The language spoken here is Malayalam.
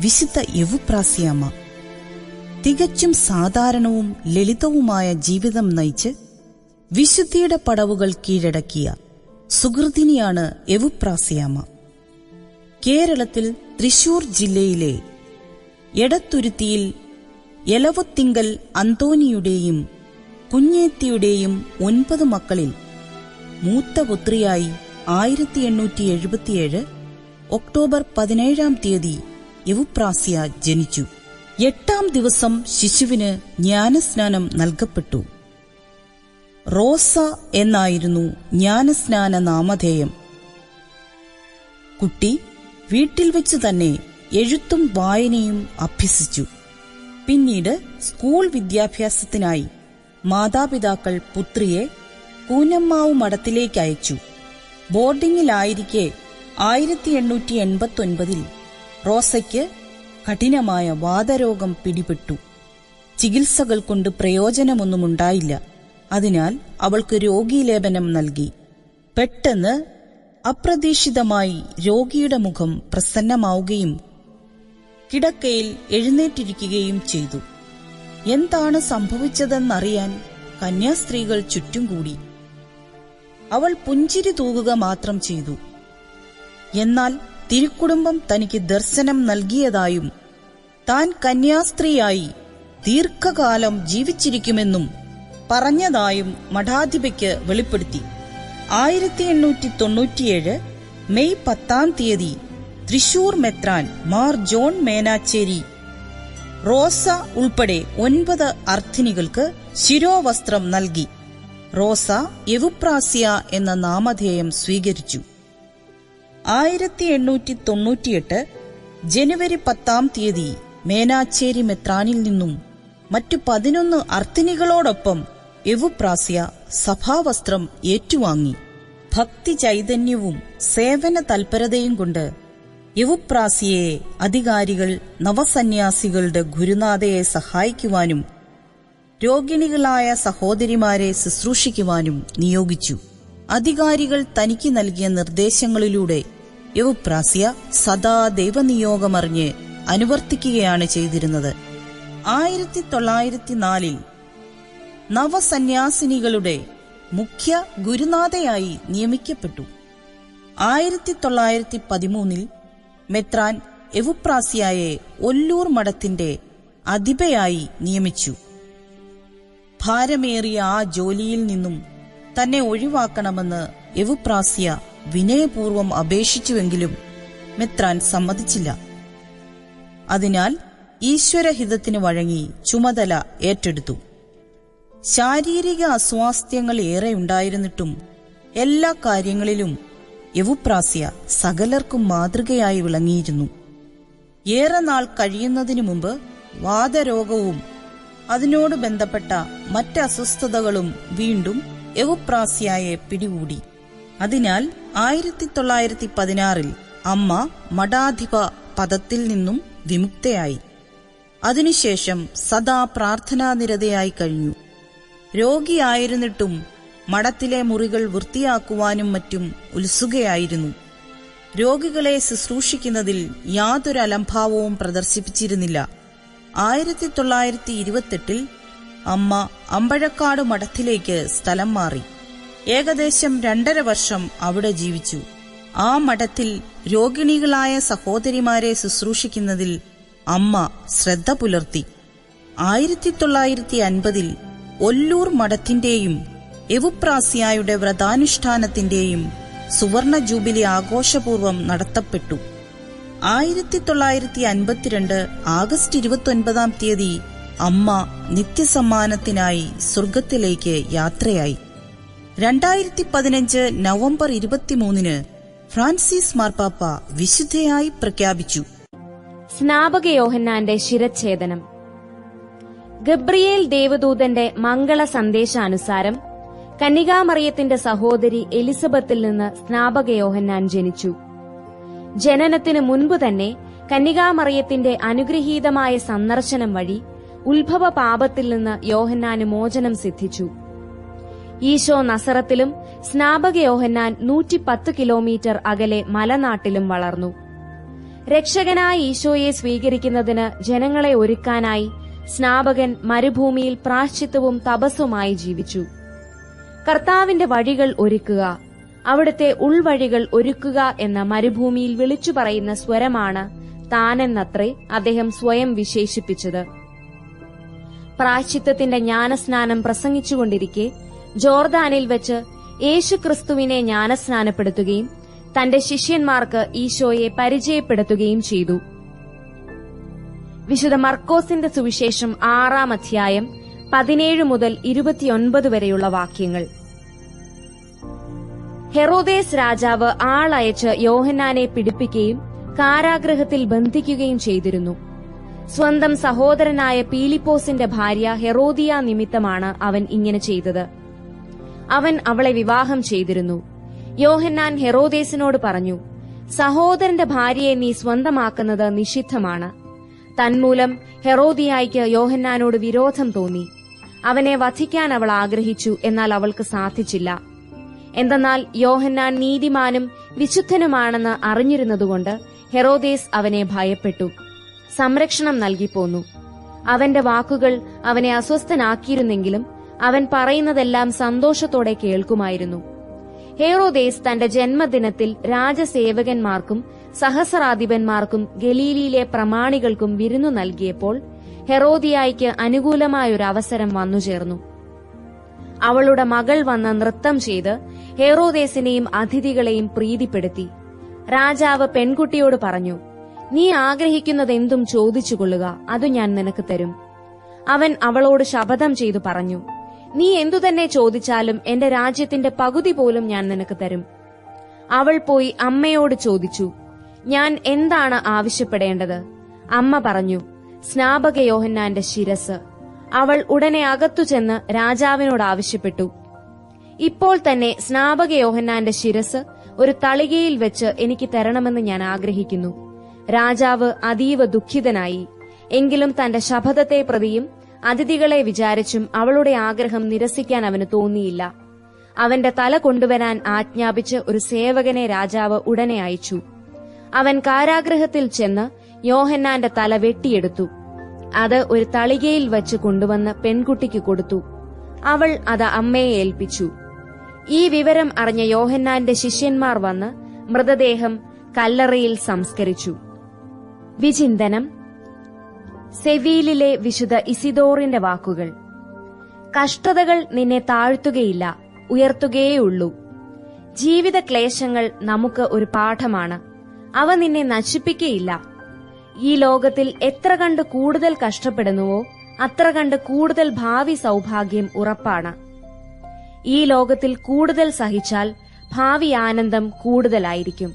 വിശുദ്ധ എവുപ്രാസ്യാമ്മ. തികച്ചും സാധാരണവും ലളിതവുമായ ജീവിതം നയിച്ച് വിശുദ്ധിയുടെ പടവുകൾ കീഴടക്കിയ സുഹൃതിനിയാണ് എവുപ്രാസ്യാമ്മ. കേരളത്തിൽ തൃശൂർ ജില്ലയിലെ എടത്തുരുത്തിയിൽ എലവത്തിങ്കൽ അന്തോനിയുടെയും കുഞ്ഞേത്തിയുടെയും 9 മക്കളിൽ മൂത്ത പുത്രിയായി 1877 ഒക്ടോബർ 17 തീയതി എവുപ്രാസ്യ ജനിച്ചു. 8-ാം ദിവസം ശിശുവിന് ജ്ഞാനസ്നാനം നൽകപ്പെട്ടു. റോസ എന്നായിരുന്നു ജ്ഞാനസ്നാന നാമധേയം. കുട്ടി വീട്ടിൽ വെച്ചു തന്നെ എഴുത്തും വായനയും അഭ്യസിച്ചു. പിന്നീട് സ്കൂൾ വിദ്യാഭ്യാസത്തിനായി മാതാപിതാക്കൾ പുത്രിയെ കൂനമ്മാവ് മഠത്തിലേക്ക് അയച്ചു. ബോർഡിംഗിലായിരിക്കെ 1889 റോസയ്ക്ക് കഠിനമായ വാതരോഗം പിടിപെട്ടു. ചികിത്സകൾ കൊണ്ട് പ്രയോജനമൊന്നുമുണ്ടായില്ല. അതിനാൽ അവൾക്ക് രോഗീലേപനം നൽകി. പെട്ടെന്ന് അപ്രതീക്ഷിതമായി രോഗിയുടെ മുഖം പ്രസന്നമാവുകയും കിടക്കയിൽ എഴുന്നേറ്റിരിക്കുകയും ചെയ്തു. എന്താണ് സംഭവിച്ചതെന്നറിയാൻ കന്യാസ്ത്രീകൾ ചുറ്റും കൂടി. അവൾ പുഞ്ചിരി തൂകുക മാത്രം ചെയ്തു. എന്നാൽ തിരുക്കുടുംബം തനിക്ക് ദർശനം നൽകിയതായും താൻ കന്യാസ്ത്രീയായി ദീർഘകാലം ജീവിച്ചിരിക്കുമെന്നും പറഞ്ഞതായും മഠാധിപയ്ക്ക് വെളിപ്പെടുത്തി. 1897 മെയ് 10 തീയതി തൃശൂർ മെത്രാൻ മാർ ജോൺ മേനാച്ചേരി റോസ ഉൾപ്പെടെ 9 അർത്ഥിനികൾക്ക് ശിരോവസ്ത്രം നൽകി. റോസ എവുപ്രാസ്യ എന്ന നാമധേയം സ്വീകരിച്ചു. 1898 ജനുവരി 10 തീയതി മേനാച്ചേരി മെത്രാനിൽ നിന്നും മറ്റു 11 അർത്ഥിനികളോടൊപ്പം എവുപ്രാസ്യ സഭാവസ്ത്രം ഏറ്റുവാങ്ങി. ഭക്തി ചൈതന്യവും സേവന തൽപരതയും കൊണ്ട് എവുപ്രാസ്യയെ അധികാരികൾ നവസന്യാസികളുടെ ഗുരുനാഥയെ സഹായിക്കുവാനും രോഗിണികളായ സഹോദരിമാരെ ശുശ്രൂഷിക്കുവാനും നിയോഗിച്ചു. അധികാരികൾ തനിക്ക് നൽകിയ നിർദ്ദേശങ്ങളിലൂടെ എവുപ്രാസ്യ സദാ ദൈവനിയോഗമറിഞ്ഞ് അനുവർത്തിക്കുകയാണ് ചെയ്തിരുന്നത്. 1904 നവസന്യാസിനികളുടെ മുഖ്യ ഗുരുനാഥയായി നിയമിക്കപ്പെട്ടു. 1913 മെത്രാൻ എവുപ്രാസ്യയെ ഒല്ലൂർ മഠത്തിന്റെ അധിപയായി നിയമിച്ചു. ഭാരമേറിയ ആ ജോലിയിൽ നിന്നും തന്നെ ഒഴിവാക്കണമെന്ന് എവുപ്രാസ്യ വിനയപൂർവ്വം അപേക്ഷിച്ചുവെങ്കിലും മെത്രാൻ സമ്മതിച്ചില്ല. അതിനാൽ ഈശ്വരഹിതത്തിന് വഴങ്ങി ചുമതല ഏറ്റെടുത്തു. ശാരീരിക അസ്വാസ്ഥ്യങ്ങൾ ഏറെയുണ്ടായിരുന്നിട്ടും എല്ലാ കാര്യങ്ങളിലും എവുപ്രാസ്യ സകലർക്കും മാതൃകയായി വിളങ്ങിയിരുന്നു. ഏറെ നാൾ കഴിയുന്നതിനു മുമ്പ് വാതരോഗവും അതിനോട് ബന്ധപ്പെട്ട മറ്റ് അസ്വസ്ഥതകളും വീണ്ടും എവുപ്രാസ്യയെ പിടികൂടി. അതിനാൽ 1916 അമ്മ മഠാധിപ പദത്തിൽ നിന്നും വിമുക്തയായി. അതിനുശേഷം സദാ പ്രാർത്ഥനാനിരതയായി കഴിഞ്ഞു. രോഗിയായിരുന്നിട്ടും മഠത്തിലെ മുറികൾ വൃത്തിയാക്കുവാനും മറ്റും ഉത്സുകയായിരുന്നു. രോഗികളെ ശുശ്രൂഷിക്കുന്നതിൽ യാതൊരു അലംഭാവവും പ്രദർശിപ്പിച്ചിരുന്നില്ല. 1928 അമ്മ അമ്പഴക്കാട് മഠത്തിലേക്ക് സ്ഥലം മാറി. ഏകദേശം 2.5 വർഷം അവിടെ ജീവിച്ചു. ആ മഠത്തിൽ രോഗിണികളായ സഹോദരിമാരെ ശുശ്രൂഷിക്കുന്നതിൽ അമ്മ ശ്രദ്ധ പുലർത്തി. 1950 ഒല്ലൂർ മഠത്തിന്റെയും എവുപ്രാസ്യയുടെ വ്രതാനുഷ്ഠാനത്തിന്റെയും സുവർണ ജൂബിലി ആഘോഷപൂർവ്വം നടത്തപ്പെട്ടു. 1952 ആഗസ്റ്റ് 29 തീയതി അമ്മ നിത്യസമ്മാനത്തിനായി സ്വർഗത്തിലേക്ക് യാത്രയായി. 2015 നവംബർ 23 ഫ്രാൻസിസ് മാർപ്പാപ്പ വിശുദ്ധയായി പ്രഖ്യാപിച്ചു. സ്നാപക യോഹന്നാന്റെ ശിരച്ഛേദനം. ഗബ്രിയേൽ ദേവദൂതന്റെ മംഗള സന്ദേശാനുസാരം കന്യകാമറിയത്തിന്റെ സഹോദരി എലിസബത്തിൽ നിന്ന് സ്നാപക യോഹന്നാൻ ജനിച്ചു. ജനനത്തിനു മുൻപ് തന്നെ കന്യകാമറിയത്തിന്റെ അനുഗ്രഹീതമായ സന്ദർശനം വഴി ഉത്ഭവ പാപത്തിൽ നിന്ന് യോഹന്നാന് മോചനം സിദ്ധിച്ചു. ഈശോ നസറത്തിലും സ്നാപക യോഹന്നാൻ 110 കിലോമീറ്റർ അകലെ മലനാട്ടിലും വളർന്നു. രക്ഷകനായ ഈശോയെ സ്വീകരിക്കുന്നതിന് ജനങ്ങളെ ഒരുക്കാനായി സ്നാപകൻ മരുഭൂമിയിൽ പ്രായശ്ചിത്തവും തപസ്സുമായി ജീവിച്ചു. കർത്താവിന്റെ വഴികൾ ഒരുക്കുക, അവിടുത്തെ ഉൾവഴികൾ ഒരുക്കുക എന്ന മരുഭൂമിയിൽ വിളിച്ചു പറയുന്ന സ്വരമാണ് താനെന്നത്രേ അദ്ദേഹം സ്വയം വിശേഷിപ്പിച്ചത്. പ്രായശ്ചിത്തത്തിന്റെ ജ്ഞാനസ്നാനം പ്രസംഗിച്ചുകൊണ്ടിരിക്കെ ജോർദാനിൽ വെച്ച് യേശുക്രിസ്തുവിനെ ജ്ഞാനസ്നാനപ്പെടുത്തുകയും തന്റെ ശിഷ്യന്മാർക്ക് ഈശോയെ പരിചയപ്പെടുത്തുകയും ചെയ്തു. വിശുദ്ധ മർക്കോസിന്റെ സുവിശേഷം 6-ാം അധ്യായം 17 മുതൽ 29 വരെയുള്ള വാക്യങ്ങൾ. ഹെറോദേസ് രാജാവ് ആളയച്ച് യോഹന്നാനെ പിടിപ്പിക്കുകയും കാരാഗൃഹത്തിൽ ബന്ധിക്കുകയും ചെയ്തിരുന്നു. സ്വന്തം സഹോദരനായ പീലിപ്പോസിന്റെ ഭാര്യ ഹെറോദിയ നിമിത്തമാണ് അവൻ ഇങ്ങനെ ചെയ്തത്. അവൻ അവളെ വിവാഹം ചെയ്തിരുന്നു. യോഹന്നാൻ ഹെറോദേസിനോട് പറഞ്ഞു, സഹോദരന്റെ ഭാര്യയെ നീ സ്വന്തമാക്കുന്നത് നിഷിദ്ധമാണ്. തന്മൂലം ഹെറോദിയായ്ക്ക് യോഹന്നാനോട് വിരോധം തോന്നി. അവനെ വധിക്കാൻ അവൾ ആഗ്രഹിച്ചു, എന്നാൽ അവൾക്ക് സാധിച്ചില്ല. എന്തെന്നാൽ യോഹന്നാൻ നീതിമാനും വിശുദ്ധനുമാണെന്ന് അറിഞ്ഞിരുന്നതുകൊണ്ട് ഹെറോദേസ് അവനെ ഭയപ്പെട്ടു, സംരക്ഷണം നൽകിപ്പോന്നു. അവന്റെ വാക്കുകൾ അവനെ അസ്വസ്ഥനാക്കിയിരുന്നെങ്കിലും അവൻ പറയുന്നതെല്ലാം സന്തോഷത്തോടെ കേൾക്കുമായിരുന്നു. ഹെറോദേസ് തന്റെ ജന്മദിനത്തിൽ രാജസേവകന്മാർക്കും സഹസ്രാധിപന്മാർക്കും ഗലീലിയിലെ പ്രമാണികൾക്കും വിരുന്നു നൽകിയപ്പോൾ ഹെറോദിയായ്ക്ക് അനുകൂലമായൊരു അവസരം വന്നുചേർന്നു. അവളുടെ മകൾ വന്ന് നൃത്തം ചെയ്ത് ഹെറോദേസിനെയും അതിഥികളെയും പ്രീതിപ്പെടുത്തി. രാജാവ് പെൺകുട്ടിയോട് പറഞ്ഞു, നീ ആഗ്രഹിക്കുന്നതെന്തും ചോദിച്ചുകൊള്ളുക, അത് ഞാൻ നിനക്ക് തരും. അവൻ അവളോട് ശപഥം ചെയ്തു പറഞ്ഞു, നീ എന്തുതന്നെ ചോദിച്ചാലും എന്റെ രാജ്യത്തിന്റെ പകുതി പോലും ഞാൻ നിനക്ക് തരും. അവൾ പോയി അമ്മയോട് ചോദിച്ചു, ഞാൻ എന്താണ് ആവശ്യപ്പെടേണ്ടത്? അമ്മ പറഞ്ഞു, സ്നാപക യോഹന്നാന്റെ ശിരസ്. അവൾ ഉടനെ അകത്തു ചെന്ന് രാജാവിനോട് ആവശ്യപ്പെട്ടു, ഇപ്പോൾ തന്നെ സ്നാപക യോഹന്നാന്റെ ശിരസ് ഒരു തളികയിൽ വെച്ച് എനിക്ക് തരണമെന്ന് ഞാൻ ആഗ്രഹിക്കുന്നു. രാജാവ് അതീവ ദുഃഖിതനായി. എങ്കിലും തന്റെ ശപഥത്തെ പ്രതിയും അതിഥികളെ വിചാരിച്ചും അവളുടെ ആഗ്രഹം നിരസിക്കാൻ അവന് തോന്നിയില്ല. അവന്റെ തല കൊണ്ടുവരാൻ ആജ്ഞാപിച്ച് ഒരു സേവകനെ രാജാവ് ഉടനെ അയച്ചു. അവൻ കാരാഗൃഹത്തിൽ ചെന്ന് യോഹന്നാന്റെ തല വെട്ടിയെടുത്തു. അത് ഒരു തളികയിൽ വച്ച് കൊണ്ടുവന്ന് പെൺകുട്ടിക്ക് കൊടുത്തു. അവൾ അത് അമ്മയെ ഏൽപ്പിച്ചു. ഈ വിവരം അറിഞ്ഞ യോഹന്നാന്റെ ശിഷ്യന്മാർ വന്ന് മൃതദേഹം കല്ലറയിൽ സംസ്കരിച്ചു. വിചിന്തനം. സെവീലിലെ വിശുദ്ധ ഇസിദോറിന്റെ വാക്കുകൾ. കഷ്ടതകൾ നിന്നെ താഴ്ത്തുകയില്ല, ഉയർത്തുകയേയുള്ളൂ. ജീവിത ക്ലേശങ്ങൾ നമുക്ക് ഒരു പാഠമാണ്. അവ നിന്നെ നശിപ്പിക്കയില്ല. ഈ ലോകത്തിൽ എത്ര കണ്ട് കൂടുതൽ കഷ്ടപ്പെടുന്നുവോ അത്ര കണ്ട് കൂടുതൽ ഭാവി സൗഭാഗ്യം ഉറപ്പാണ്. ഈ ലോകത്തിൽ കൂടുതൽ സഹിച്ചാൽ ഭാവി ആനന്ദം കൂടുതലായിരിക്കും.